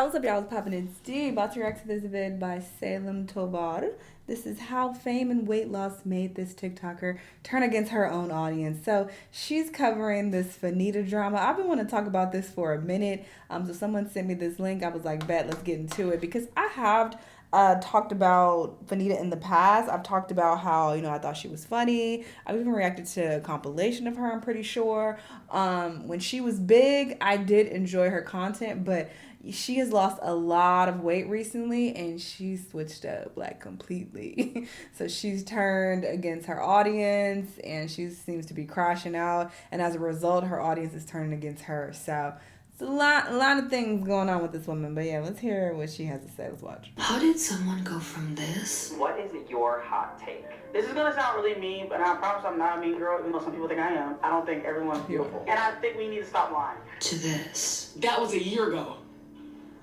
what's up, y'all? It's Poppin' It's D. About to react to this vid by Salem Tobar. This is how fame and weight loss made this TikToker turn against her own audience. So she's covering this Fannita drama. I've been wanting to talk about this for a minute. So someone sent me this link. I was like, bet, let's get into it. Because I have talked about Fannita in the past. I've talked about how, I thought she was funny. I've even reacted to a compilation of her, I'm pretty sure. When she was big, I did enjoy her content, but she has lost a lot of weight recently and she's switched up like completely. So she's turned against her audience and she seems to be crashing out, and as a result her audience is turning against her. So it's a lot of things going on with this woman. But yeah, let's hear what she has to say. Let's watch. How did someone go from this? What is your hot take? This is gonna sound really mean, but I promise I'm not a mean girl, even though some people think I am. I don't think everyone's beautiful. And I think we need to stop lying. To this. That was a year ago.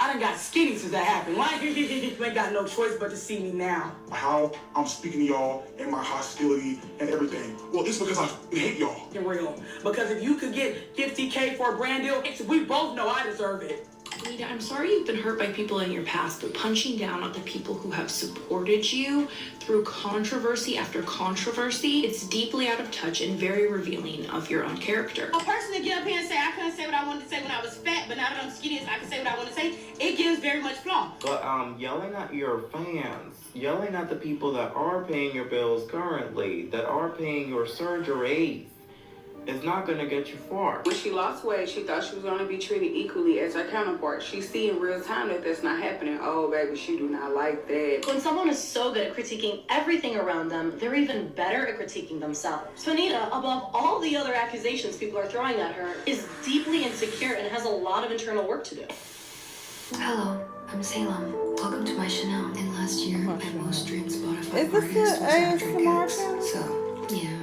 I done got skinny since that happened. Why? You ain't got no choice but to see me now. How I'm speaking to y'all and my hostility and everything. Well, it's because I hate y'all. You're real. Because if you could get 50K for a brand deal, we both know I deserve it. Fannita, I'm sorry you've been hurt by people in your past, but punching down on the people who have supported you through controversy after controversy, it's deeply out of touch and very revealing of your own character. A person to get up here and say, I couldn't say what I wanted to say when I was fat, but now that I'm skinny, I can say what I want to say, it gives very much flaw. But yelling at your fans, yelling at the people that are paying your bills currently, that are paying your surgeries, it's not going to get you far. When she lost weight, she thought she was going to be treated equally as her counterpart. She see in real time that that's not happening. Oh, baby, she do not like that. When someone is so good at critiquing everything around them, they're even better at critiquing themselves. Fannita, above all the other accusations people are throwing at her, is deeply insecure and has a lot of internal work to do. Hello, I'm Salem. Welcome to my Shanell. And last year, my most streamed Spotify Is this artist was the After ASMR Kids. channel? So, yeah.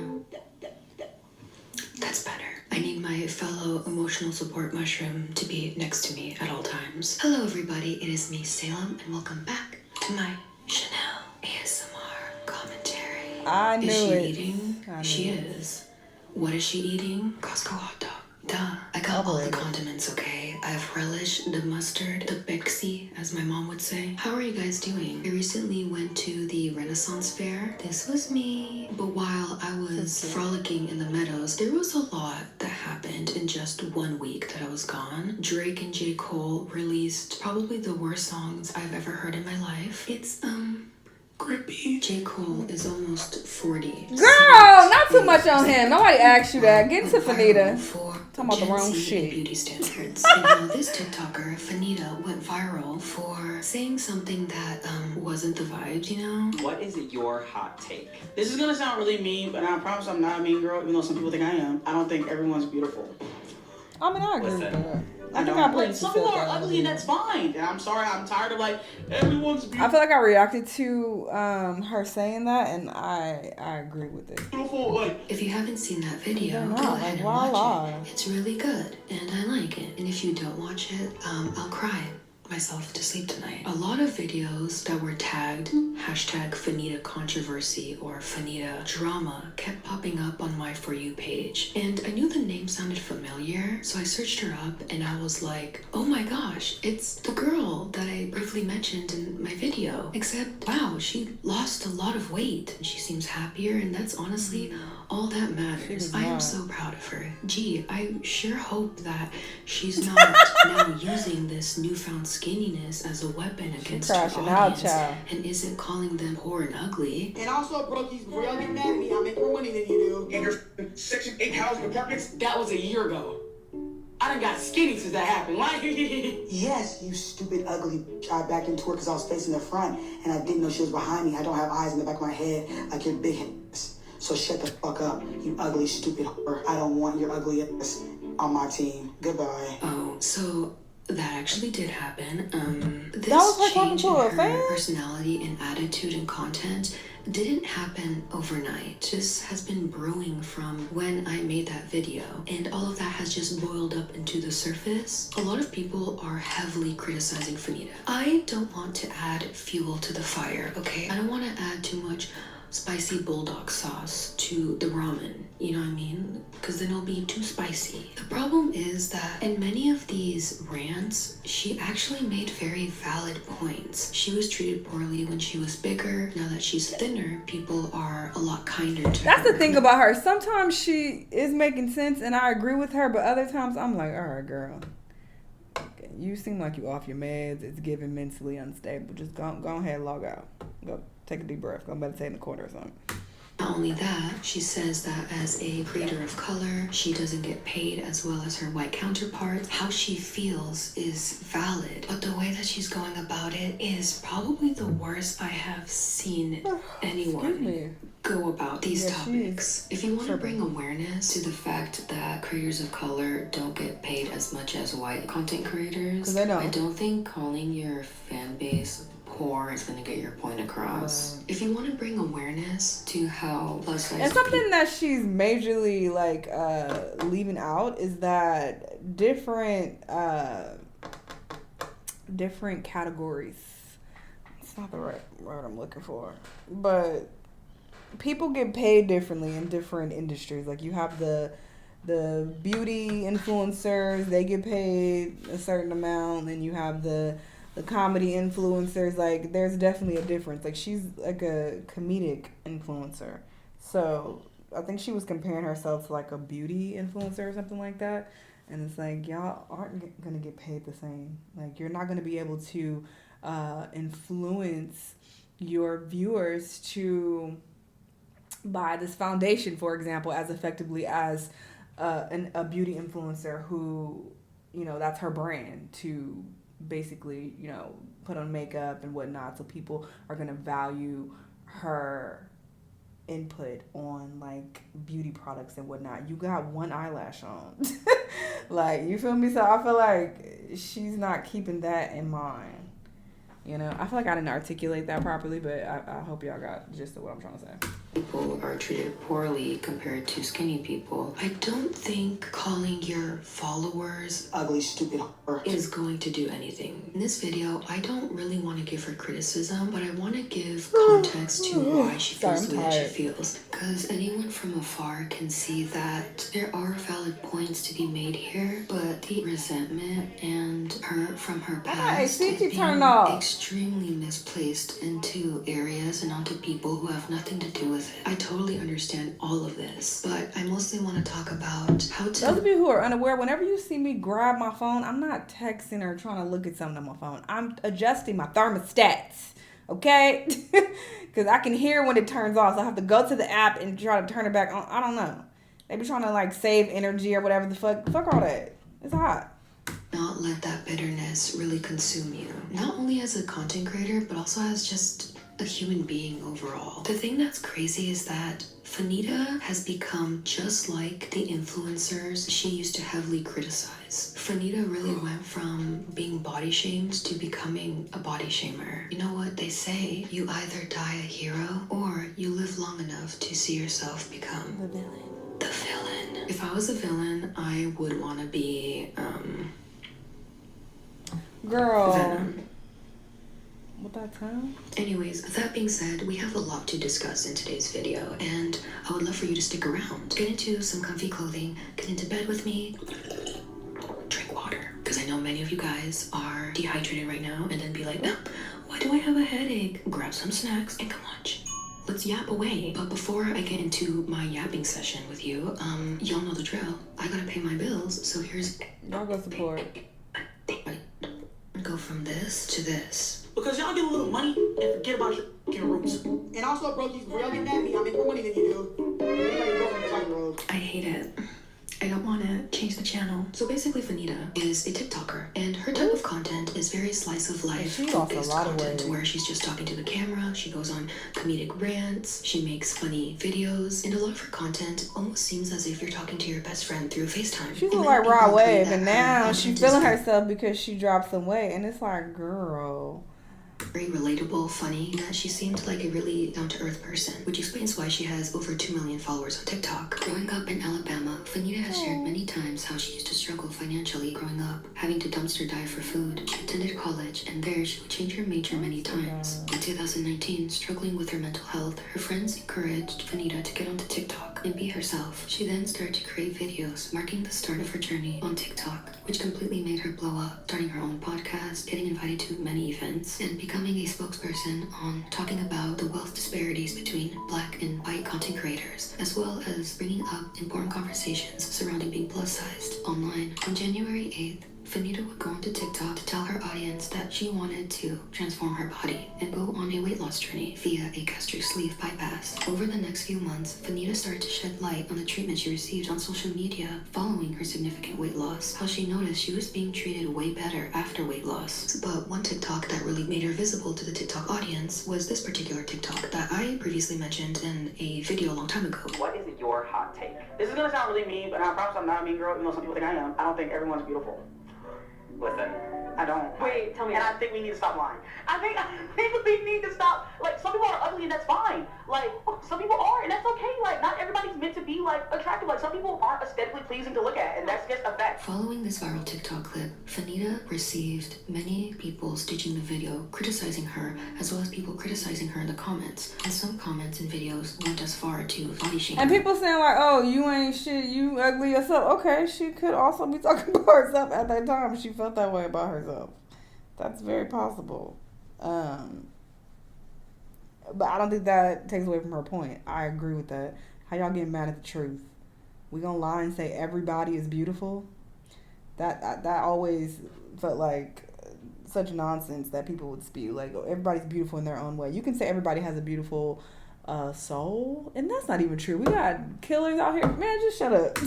That's better. I need my fellow emotional support mushroom to be next to me at all times. Hello, everybody. It is me, Salem, and welcome back to my Shanell ASMR commentary. I knew Is she it. eating? She is. What is she eating? Costco hot dog. Duh. I got all the condiments, okay? I've relish, the mustard, the Bixie, as my mom would say. How are you guys doing? I recently went to the Renaissance Fair. This was me. But while I was frolicking in the meadows, there was a lot that happened in just 1 week that I was gone. Drake and J. Cole released probably the worst songs I've ever heard in my life. It's, grippy. J. Cole is almost 40. Girl, not too much on him. Nobody asked you that. Get to Fannita. Talking about the wrong shit. Beauty standards. And now this TikToker, Fannita, went viral for saying something that wasn't the vibes, What is your hot take? This is gonna sound really mean, but I promise I'm not a mean girl, even though some people think I am. I don't think everyone's beautiful. I mean, I agree with Listen, that. I think don't. played Like, some people are ugly, and that's fine. And I'm sorry, I'm tired of everyone's I beautiful. feel like I reacted to her saying that, and I agree with it. If you haven't seen that video, No, go like, ahead and why watch lie? it. It's really good, and I like it. And if you don't watch it, I'll cry myself to sleep tonight. A lot of videos that were tagged hashtag Fannita controversy or Fannita drama kept popping up on my For You page. And I knew the name sounded familiar, so I searched her up and I was like, oh my gosh, it's the girl that I briefly mentioned in my video. Except, wow, she lost a lot of weight and she seems happier, and that's honestly all that matters. I am so proud of her. Gee, I sure hope that she's not now using this newfound skinniness as a weapon against her audience and isn't calling them poor and ugly. And also, brookies, before y'all get mad at me, I make more money than you do. In your Section 8 housing apartments. That was a year ago. I done got skinny since that happened. Why? Yes, you stupid, ugly bitch. I backed into her because I was facing the front and I didn't know she was behind me. I don't have eyes in the back of my head like your big head. So shut the fuck up, you ugly, stupid whore. I don't want your ugly ass on my team. Goodbye. Oh, so that actually did happen. This That was her talking change to in her her fans? personality and attitude and content didn't happen overnight. This has been brewing from when I made that video, and all of that has just boiled up into the surface. A lot of people are heavily criticizing Fannita. I don't want to add fuel to the fire, okay? I don't want to add too much spicy bulldog sauce to the ramen. You know what I mean? Because then it'll be too spicy. The problem is that in many of these rants, she actually made very valid points. She was treated poorly when she was bigger. Now that she's thinner, people are a lot kinder to her. That's the thing about her. Sometimes she is making sense and I agree with her, but other times I'm like, all right, girl. You seem like you off your meds. It's giving mentally unstable. Just go ahead, log out. Go take a deep breath. Go meditate in the corner or something. Not only that, she says that as a creator of color, she doesn't get paid as well as her white counterparts. How she feels is valid, but the way that she's going about it is probably the worst I have seen anyone go about these topics. If you want to bring awareness to the fact that creators of color don't get paid as much as white content creators, I don't think calling your fan base poor is going to get your point across. If you want to bring awareness to how plus size and something that she's majorly like leaving out is that different categories. It's not the right word I'm looking for, but people get paid differently in different industries. Like you have the beauty influencers, they get paid a certain amount, and you have the comedy influencers. Like there's definitely a difference. Like she's like a comedic influencer, so I think she was comparing herself to like a beauty influencer or something like that. And it's like, y'all aren't gonna get paid the same. Like you're not gonna be able to influence your viewers to buy this foundation, for example, as effectively as a beauty influencer who, you know, that's her brand, to basically, you know, put on makeup and whatnot, so people are gonna value her input on like beauty products and whatnot. You got one eyelash on. Like, you feel me? So I feel like she's not keeping that in mind. You know, I feel like I didn't articulate that properly, but I hope y'all got the gist of what I'm trying to say. People are treated poorly compared to skinny people. I don't think calling your followers ugly, stupid is going to do anything. In this video, I don't really want to give her criticism, but I want to give context to why she feels the way that she feels. Because anyone from afar can see that there are valid points to be made here, but the resentment and hurt from her past is being extremely misplaced into areas and onto people who have nothing to do with it. I totally understand all of this, but I mostly want to talk about how to... Those of you who are unaware, whenever you see me grab my phone, I'm not texting or trying to look at something on my phone. I'm adjusting my thermostats, okay? Because I can hear when it turns off, so I have to go to the app and try to turn it back on. I don't know. They be trying to like save energy or whatever the fuck. Fuck all that. It's hot. Not let that bitterness really consume you. Not only as a content creator, but also as just a human being overall. The thing that's crazy is that Fannita has become just like the influencers she used to heavily criticize. Fannita really went from being body shamed to becoming a body shamer. You know what they say? You either die a hero or you live long enough to see yourself become the villain. The villain. If I was a villain, I would want to be, Girl. Venom. What that time? Anyways, that being said, we have a lot to discuss in today's video, and I would love for you to stick around. Get into some comfy clothing, get into bed with me, drink water. Because I know many of you guys are dehydrated right now, and then be like, no, why do I have a headache? Grab some snacks and come watch. Let's yap away. But before I get into my yapping session with you, y'all know the drill. I gotta pay my bills, so here's... Y'all go support. Go from this to this. Because y'all get a little money and forget about your fucking roots. And also, brokies, before y'all get mad at me, I make more money than you do. I hate it. I don't want to change the channel. So basically, Fannita is a TikToker, and her type of content is very slice of life focused content, where she's just talking to the camera. She goes on comedic rants. She makes funny videos, and a lot of her content almost seems as if you're talking to your best friend through FaceTime. She look like Raw Wave, and now she's feeling herself because she dropped some weight, and it's like, girl, Very relatable, funny, and that she seemed like a really down-to-earth person, which explains why she has over 2 million followers on TikTok. Growing up in Alabama, Fannita has shared many times how she used to struggle financially growing up, having to dumpster dive for food. She attended college, and there she would change her major many times. In 2019, struggling with her mental health, her friends encouraged Fannita to get onto TikTok and be herself. She then started to create videos, marking the start of her journey on TikTok, which completely made her blow up, starting her own podcast, getting invited to many events, and becoming a spokesperson on talking about the wealth disparities between Black and white content creators, as well as bringing up important conversations surrounding being plus-sized online. On January 8th, Fannita would go onto TikTok to tell her audience that she wanted to transform her body and go on a weight loss journey via a gastric sleeve bypass. Over the next few months, Fannita started to shed light on the treatment she received on social media following her significant weight loss, how she noticed she was being treated way better after weight loss. But one TikTok that really made her visible to the TikTok audience was this particular TikTok that I previously mentioned in a video a long time ago. What is your hot take? This is gonna sound really mean, but I promise I'm not a mean girl, even though some people think I am. I don't think everyone's beautiful. Listen, I don't. Wait, tell me. And I think we need to stop lying. I think we need to stop. Like, some people are ugly and that's fine. Like, some people are, and that's okay. Like, not everybody's meant to be, like, attractive. Like, some people aren't aesthetically pleasing to look at, and that's just a fact. Following this viral TikTok clip, Fannita received many people stitching the video, criticizing her, as well as people criticizing her in the comments. And some comments and videos went as far to body shaming. And people saying like, oh, you ain't shit, you ugly yourself. Okay, she could also be talking about herself at that time. She felt that way about herself. That's very possible. But I don't think that takes away from her point. I agree with that. How y'all getting mad at the truth? We gonna lie and say everybody is beautiful? That always felt like such nonsense that people would spew. Like, oh, everybody's beautiful in their own way. You can say everybody has a beautiful soul, and that's not even true. We got killers out here. Man, just shut up.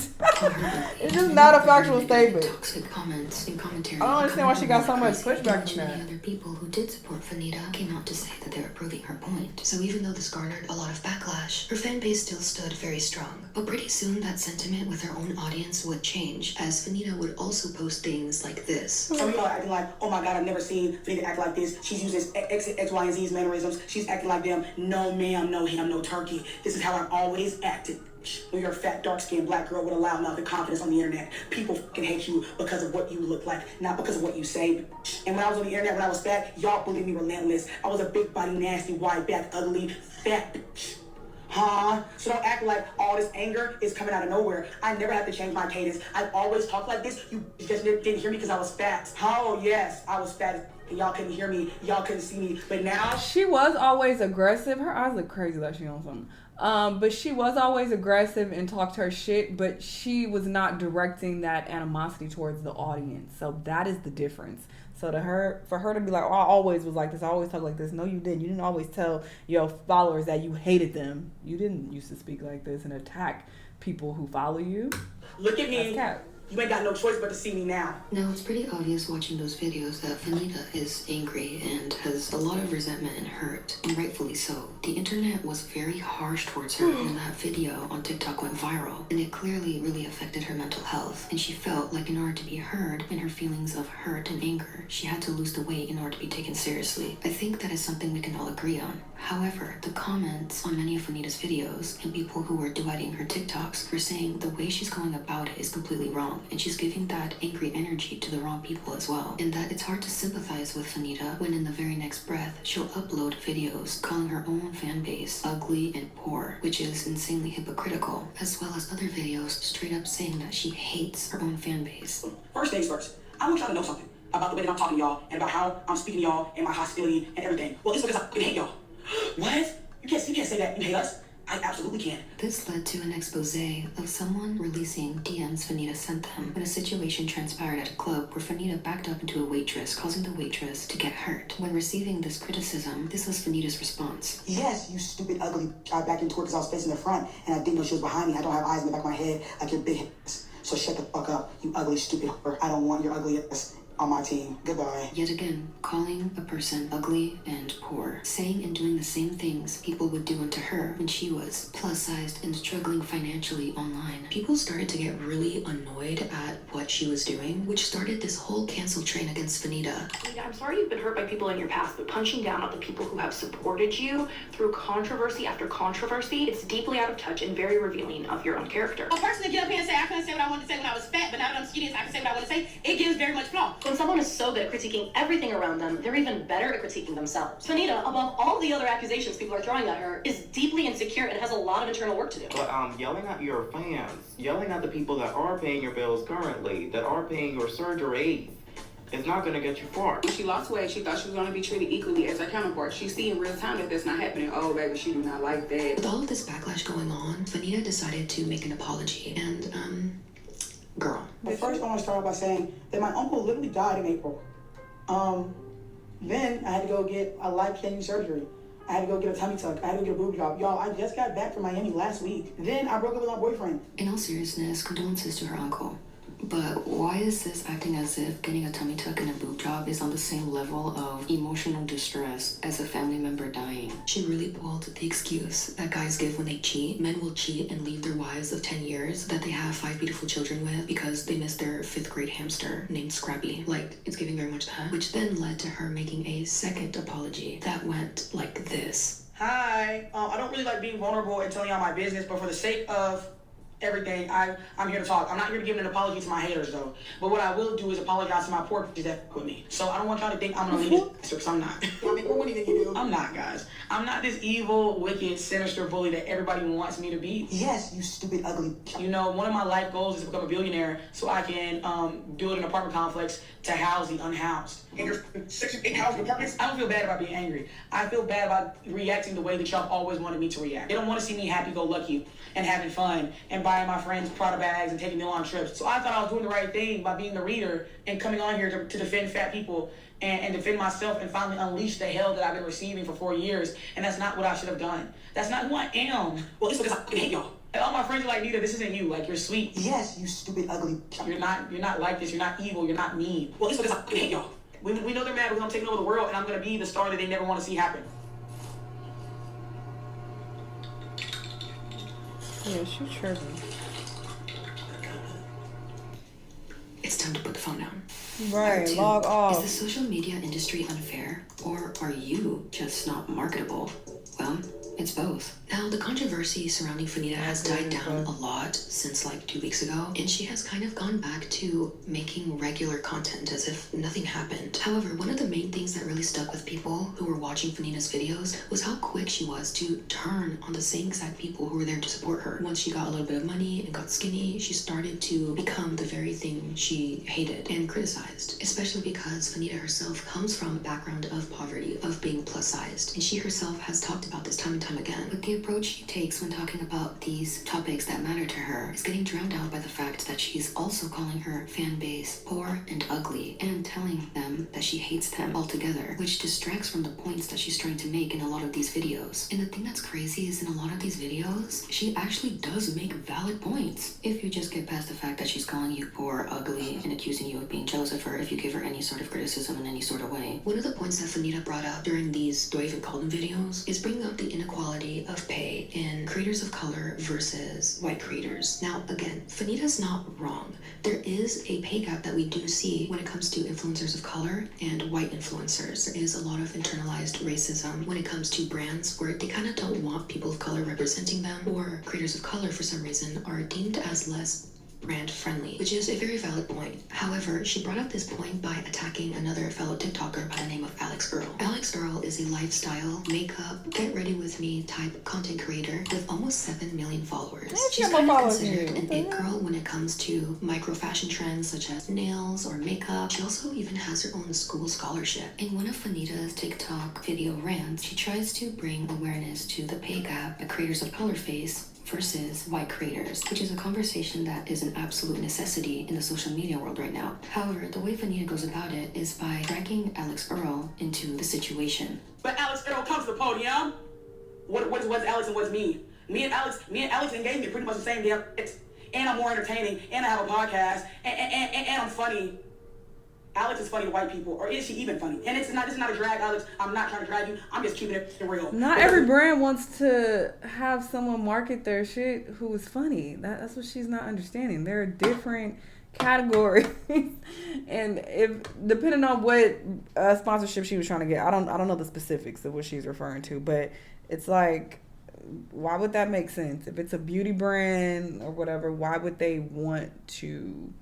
It's just not a factual statement. Toxic comments and commentary. I don't understand why she got so much pushback from that. Many other people who did support Fannita came out to say that they were proving her point. So even though this garnered a lot of backlash, her fan base still stood very strong. But pretty soon that sentiment with her own audience would change, as Fannita would also post things like this. Some people are acting like, oh my God, I've never seen Fannita act like this. She's using X, Y, and Z's mannerisms. She's acting like them. No ma'am, no ham, no turkey. This is how I've always acted. When you're a fat, dark-skinned black girl with a loud mouth and confidence on the internet, people fucking hate you because of what you look like, not because of what you say. And when I was on the internet, when I was fat, y'all bullied me relentless. I was a big body, nasty, wide back, ugly, fat bitch. Huh? So don't act like all this anger is coming out of nowhere. I never had to change my cadence. I've always talked like this. You just didn't hear me because I was fat. Oh, yes, I was fat. And y'all couldn't hear me. Y'all couldn't see me. But now... She was always aggressive. Her eyes look crazy like she on something. But she was always aggressive and talked her shit, but she was not directing that animosity towards the audience. So that is the difference. So for her to be like, oh, I always was like this, I always talk like this. No, you didn't. You didn't always tell your followers that you hated them. You didn't used to speak like this and attack people who follow you. Look at me. You ain't got no choice but to see me now. Now, it's pretty obvious watching those videos that Fannita is angry and has a lot of resentment and hurt, and rightfully so. The internet was very harsh towards her when that video on TikTok went viral, and it clearly really affected her mental health, and she felt like in order to be heard in her feelings of hurt and anger, she had to lose the weight in order to be taken seriously. I think that is something we can all agree on. However, the comments on many of Fannita's videos and people who were deriding her TikToks were saying the way she's going about it is completely wrong, and she's giving that angry energy to the wrong people as well, and that it's hard to sympathize with Fannita when in the very next breath she'll upload videos calling her own fan base ugly and poor, which is insanely hypocritical, as well as other videos straight up saying that she hates her own fan base. First things first, I want y'all to know something about the way that I'm talking to y'all and about how I'm speaking to y'all and my hostility and everything. Well, it's because I fucking hate y'all. What? You can't say that. You hate us? I absolutely can. This led to an expose of someone releasing DMs Fannita sent them when a situation transpired at a club where Fannita backed up into a waitress, causing the waitress to get hurt. When receiving this criticism, this was Fannita's response. Yes, you stupid, ugly. I backed into her because I was facing the front and I didn't know she was behind me. I don't have eyes in the back of my head like your big ass. So shut the fuck up, you ugly, stupid whore. I don't want your ugly ass on my team. Goodbye. Yet again, calling a person ugly and poor, saying and doing the same things people would do unto her when she was plus-sized and struggling financially online. People started to get really annoyed at what she was doing, which started this whole cancel train against Fannita. I'm sorry you've been hurt by people in your past, but punching down on the people who have supported you through controversy after controversy, it's deeply out of touch and very revealing of your own character. A person to get up here and say I couldn't say what I wanted to say when I was fat, but now that I'm skinny, I can say what I want to say, it gives very much flaw. When someone is so good at critiquing everything around them, they're even better at critiquing themselves. Fannita, above all the other accusations people are throwing at her, is deeply insecure and has a lot of internal work to do. But yelling at your fans, yelling at the people that are paying your bills currently, that are paying your surgeries, is not going to get you far. When she lost weight, she thought she was going to be treated equally as her counterpart. She see in real time that that's not happening. Oh, baby, she do not like that. With all of this backlash going on, Fannita decided to make an apology. And, girl. But first, I want to start off by saying that my uncle literally died in April. Then I had to go get a life-changing surgery. I had to go get a tummy tuck. I had to go get a boob job. Y'all, I just got back from Miami last week. Then I broke up with my boyfriend. In all seriousness, condolences to her uncle. But why is this acting as if getting a tummy tuck and a boob job is on the same level of emotional distress as a family member dying? She really pulled the excuse that guys give when they cheat. Men will cheat and leave their wives of 10 years that they have 5 beautiful children with because they missed their 5th grade hamster named Scrappy. Like, it's giving very much that. Which then led to her making a second apology that went like this. Hi. I don't really like being vulnerable and telling y'all my business, but for the sake of everything, I'm here to talk. I'm not here to give an apology to my haters, though. But what I will do is apologize to my poor bitches that f with me. So I don't want y'all to think I'm gonna leave this because I'm not. I make more money than you do. I'm not, guys. I'm not this evil, wicked, sinister bully that everybody wants me to be. Yes, you stupid, ugly. You know, one of my life goals is to become a billionaire so I can build an apartment complex to house the unhoused. In your Section 8 housing apartments? I don't feel bad about being angry. I feel bad about reacting the way that y'all always wanted me to react. They don't want to see me happy-go-lucky and having fun and buying my friends Prada bags and taking them on trips. So I thought I was doing the right thing by being the reader and coming on here to defend fat people and defend myself and finally unleash the hell that I've been receiving for 4 years. And that's not what I should have done. That's not who I am. Well, it's because I hate y'all. And all my friends are like, Nita, this isn't you. Like, you're sweet. Yes, you stupid, ugly. You're not like this. You're not evil. You're not mean. Well, it's because I hate y'all. We know they're mad because I'm taking over the world and I'm going to be the star that they never want to see happen. Yeah, she's tripping. It's time to put the phone down. Right, Two, log off. Is the social media industry unfair, or are you just not marketable? Well, it's both. Now, the controversy surrounding Fannita has died down a lot since like 2 weeks ago, and she has kind of gone back to making regular content as if nothing happened. However, one of the main things that really stuck with people who were watching Fannita's videos was how quick she was to turn on the same exact people who were there to support her. Once she got a little bit of money and got skinny, she started to become the very thing she hated and criticized, especially because Fannita herself comes from a background of poverty, of being plus-sized, and she herself has talked about this time and time again. But the approach she takes when talking about these topics that matter to her is getting drowned out by the fact that she's also calling her fan base poor and ugly and telling them that she hates them altogether, which distracts from the points that she's trying to make in a lot of these videos. And the thing that's crazy is in a lot of these videos, she actually does make valid points. If you just get past the fact that she's calling you poor, ugly, and accusing you of being jealous of her if you give her any sort of criticism in any sort of way. One of the points that Fannita brought up during these Do I Even Call Them videos is bringing up the inequality of pay in creators of color versus white creators. Now, again, Fannita's not wrong. There is a pay gap that we do see when it comes to influencers of color and white influencers. There is a lot of internalized racism when it comes to brands where they kind of don't want people of color representing them, or creators of color for some reason are deemed as less brand friendly, which is a very valid point. However, she brought up this point by attacking another fellow TikToker by the name of Alex Earl. Alex Earl is a lifestyle, makeup, get ready with me type content creator with almost 7 million followers. She's kind of considered an it girl when it comes to micro fashion trends such as nails or makeup. She also even has her own school scholarship. In one of Fannita's TikTok video rants, she tries to bring awareness to the pay gap that creators of color face versus white creators, which is a conversation that is an absolute necessity in the social media world right now. However, the way Fannita goes about it is by dragging Alex Earl into the situation. But Alex Earl comes to the podium. What's Alex and what's me? Me and Alex engage me pretty much the same damn. And I'm more entertaining, and I have a podcast, and I'm funny. Alex is funny to white people, or is she even funny? And this is not a drag, Alex. I'm not trying to drag you. I'm just keeping it real. Not every brand wants to have someone market their shit who is funny. That's what she's not understanding. There are different categories, and if depending on what sponsorship she was trying to get, I don't know the specifics of what she's referring to, but it's like, why would that make sense? If it's a beauty brand or whatever, why would they want to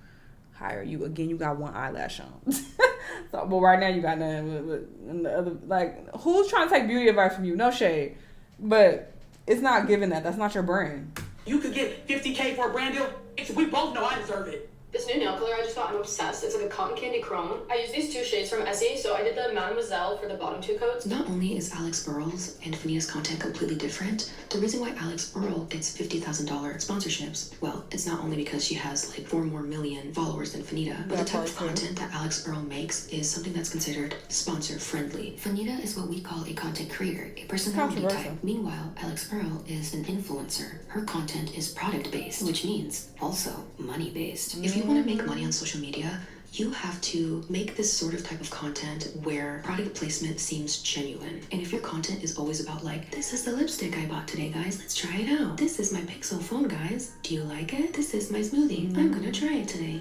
hire you? Again, you got one eyelash on. So, well, right now you got none. And the other, like, who's trying to take beauty advice from you? No shade, but it's not giving that. That's not your brand. You could get $50K for a brand deal. We both know I deserve it. This new nail color I just got, I'm obsessed. It's like a cotton candy chrome. I use these 2 shades from Essie, so I did the Mademoiselle for the bottom 2 coats. Not only is Alex Earl's and Fannita's content completely different, the reason why Alex Earl gets $50,000 sponsorships, well, it's not only because she has like 4 more million followers than Fannita, but the type of content that Alex Earl makes is something that's considered sponsor friendly. Fannita is what we call a content creator, a personality type. Meanwhile, Alex Earl is an influencer. Her content is product based, which means also money based. If you want to make money on social media, you have to make this sort of type of content where product placement seems genuine. And if your content is always about like, this is the lipstick I bought today, guys, let's try it out. This is my Pixel phone, guys. Do you like it? This is my smoothie. I'm gonna try it today.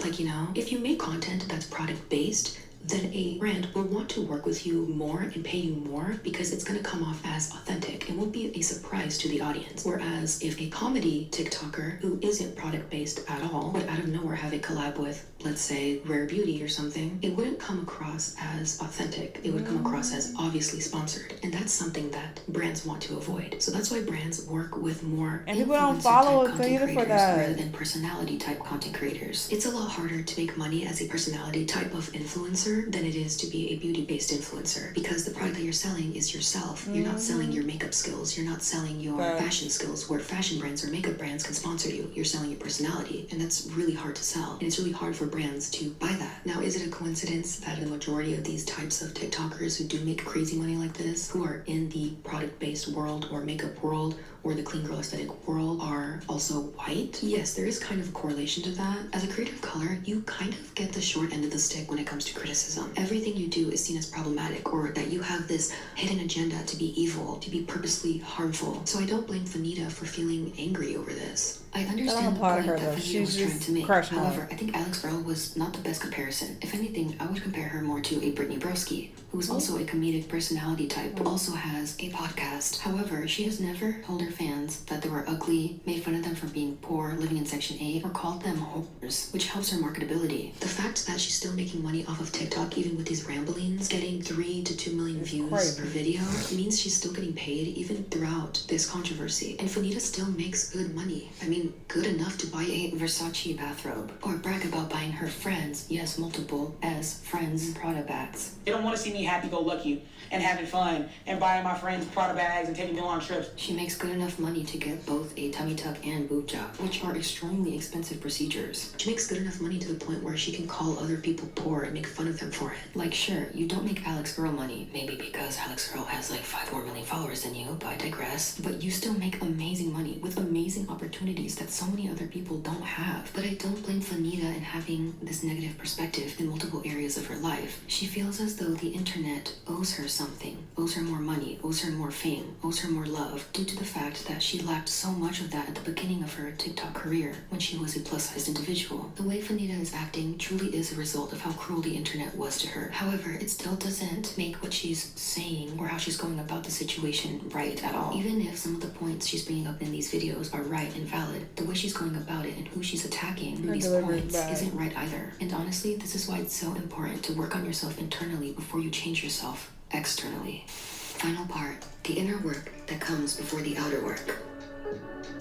Like, you know, if you make content that's product based, then a brand will want to work with you more and pay you more because it's going to come off as authentic and won't be a surprise to the audience. Whereas if a comedy TikToker who isn't product based at all would out of nowhere have a collab with, let's say, Rare Beauty or something, it wouldn't come across as authentic. It would come across as obviously sponsored. And that's something that brands want to avoid. So that's why brands work with more and people don't follow content for that rather than personality type content creators. It's a lot harder to make money as a personality type of influencer than it is to be a beauty-based influencer, because the product that you're selling is yourself. You're not selling your makeup skills. You're not selling your fashion skills, where fashion brands or makeup brands can sponsor you. You're selling your personality, and that's really hard to sell, and it's really hard for brands to buy that. Now, is it a coincidence that the majority of these types of TikTokers who do make crazy money like this, who are in the product-based world or makeup world or the clean girl aesthetic world, are also white? Yes, there is kind of a correlation to that. As a creator of color, you kind of get the short end of the stick when it comes to criticism. Everything you do is seen as problematic, or that you have this hidden agenda to be evil, to be purposely harmful. So I don't blame Fannita for feeling angry over this. I understand the point that Fannita was trying to make. However, I think Alex Earl was not the best comparison. If anything, I would compare her more to a Brittany Broski, who is also a comedic personality type, also has a podcast. However, she has never told her fans that they were ugly, made fun of them for being poor, living in Section 8, or called them whores, which helps her marketability. The fact that she's still making money off of TikTok, even with these ramblings, getting 3 to 2 million views per video, means she's still getting paid even throughout this controversy. And Fannita still makes good money. I mean, good enough to buy a Versace bathrobe, or brag about buying her friends, yes, multiple, as friends, Prada bags. They don't want to see me happy-go-lucky and having fun and buying my friends Prada bags and taking them on trips. She makes good enough money to get both a tummy tuck and boob job, which are extremely expensive procedures. She makes good enough money to the point where she can call other people poor and make fun of them for it. Like, sure, you don't make Alex Earl money, maybe because Alex Earl has like 5 more million followers than you, but I digress. But you still make amazing money with amazing opportunities that so many other people don't have. But I don't blame Fannita in having this negative perspective in multiple areas of her life. She feels as though the internet owes her something, owes her more money, owes her more fame, owes her more love, due to the fact that she lacked so much of that at the beginning of her TikTok career when she was a plus-sized individual. The way Fannita is acting truly is a result of how cruel the internet was to her. However, it still doesn't make what she's saying or how she's going about the situation right at all. Even if some of the points she's bringing up in these videos are right and valid, the way she's going about it and who she's attacking through these points isn't right either. And honestly, this is why it's so important to work on yourself internally before you change yourself externally. Final part, the inner work that comes before the outer work.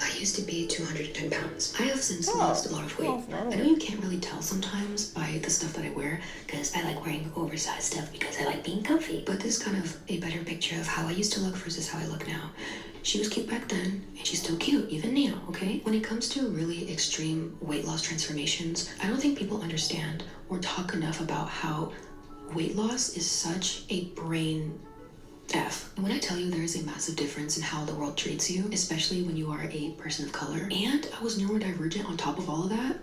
I used to be 210 pounds. I have since lost a lot of weight. I know you can't really tell sometimes by the stuff that I wear, because I like wearing oversized stuff because I like being comfy. But this is kind of a better picture of how I used to look versus how I look now. She was cute back then, and she's still cute even now, okay? When it comes to really extreme weight loss transformations, I don't think people understand or talk enough about how weight loss is such a brain F. And when I tell you there is a massive difference in how the world treats you, especially when you are a person of color, and I was neurodivergent on top of all of that,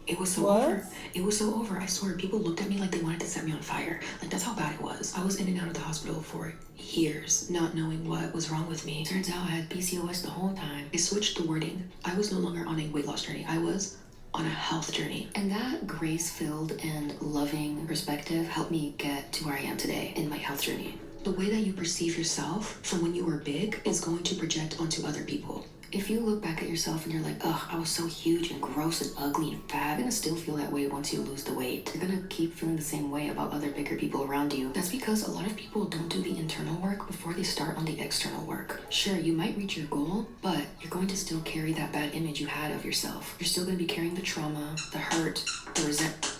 It was so over. It was so over. I swear, people looked at me like they wanted to set me on fire. Like, that's how bad it was. I was in and out of the hospital for years, not knowing what was wrong with me. Turns out I had PCOS the whole time. I switched the wording. I was no longer on a weight loss journey. I was on a health journey. And that grace-filled and loving perspective helped me get to where I am today in my health journey. The way that you perceive yourself from when you were big is going to project onto other people. If you look back at yourself and you're like, ugh, I was so huge and gross and ugly and fat, you're gonna still feel that way once you lose the weight. You're gonna keep feeling the same way about other bigger people around you. That's because a lot of people don't do the internal work before they start on the external work. Sure, you might reach your goal, but you're going to still carry that bad image you had of yourself. You're still gonna be carrying the trauma, the hurt, the resentment.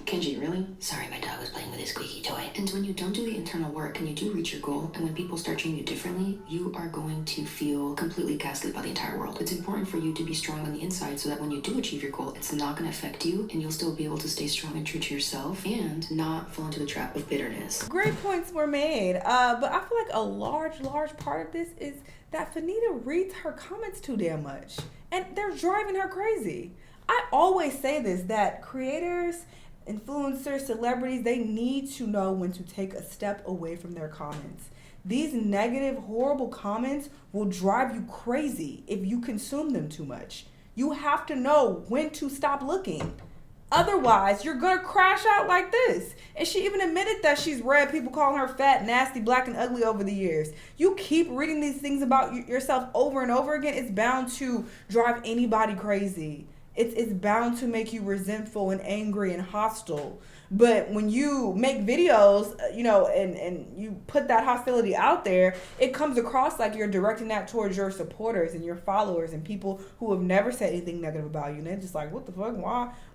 Kenji, really? Sorry, my dog was playing with his squeaky toy. And when you don't do the internal work and you do reach your goal, and when people start treating you differently, you are going to feel completely gaslit by the entire world. It's important for you to be strong on the inside so that when you do achieve your goal, it's not going to affect you and you'll still be able to stay strong and true to yourself and not fall into the trap of bitterness. Great points were made. But I feel like a large part of this is that Fannita reads her comments too damn much. And they're driving her crazy. I always say this, that creators, influencers, celebrities, they need to know when to take a step away from their comments. These negative, horrible comments will drive you crazy if you consume them too much. You have to know when to stop looking. Otherwise, you're going to crash out like this. And she even admitted that she's read people calling her fat, nasty, black, and ugly over the years. You keep reading these things about yourself over and over again, it's bound to drive anybody crazy. It's bound to make you resentful and angry and hostile. But when you make videos, and you put that hostility out there, it comes across like you're directing that towards your supporters and your followers and people who have never said anything negative about you. And they're just like, what the fuck?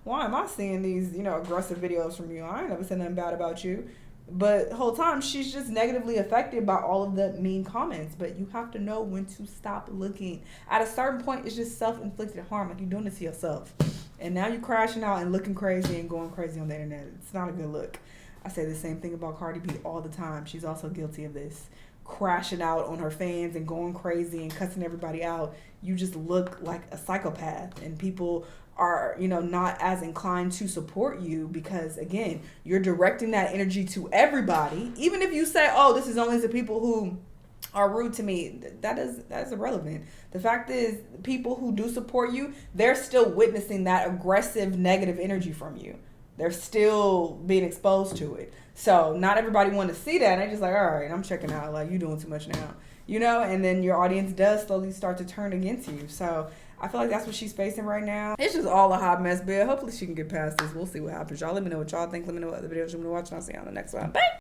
Why am I seeing these, aggressive videos from you? I ain't never said nothing bad about you. But the whole time, she's just negatively affected by all of the mean comments. But you have to know when to stop looking. At a certain point, it's just self-inflicted harm. Like, you're doing this to yourself. And now you're crashing out and looking crazy and going crazy on the internet. It's not a good look. I say the same thing about Cardi B all the time. She's also guilty of this. Crashing out on her fans and going crazy and cussing everybody out. You just look like a psychopath. And people are, not as inclined to support you because, again, you're directing that energy to everybody. Even if you say, oh, this is only to people who are rude to me, that's irrelevant. The fact is, people who do support you, they're still witnessing that aggressive, negative energy from you. They're still being exposed to it. So not everybody want to see that. They're just like, all right, I'm checking out. Like, you're doing too much now. And then your audience does slowly start to turn against you. So I feel like that's what she's facing right now. It's just all a hot mess, but hopefully she can get past this. We'll see what happens. Y'all let me know what y'all think. Let me know what other videos you want to watch, and I'll see you on the next one. Bye!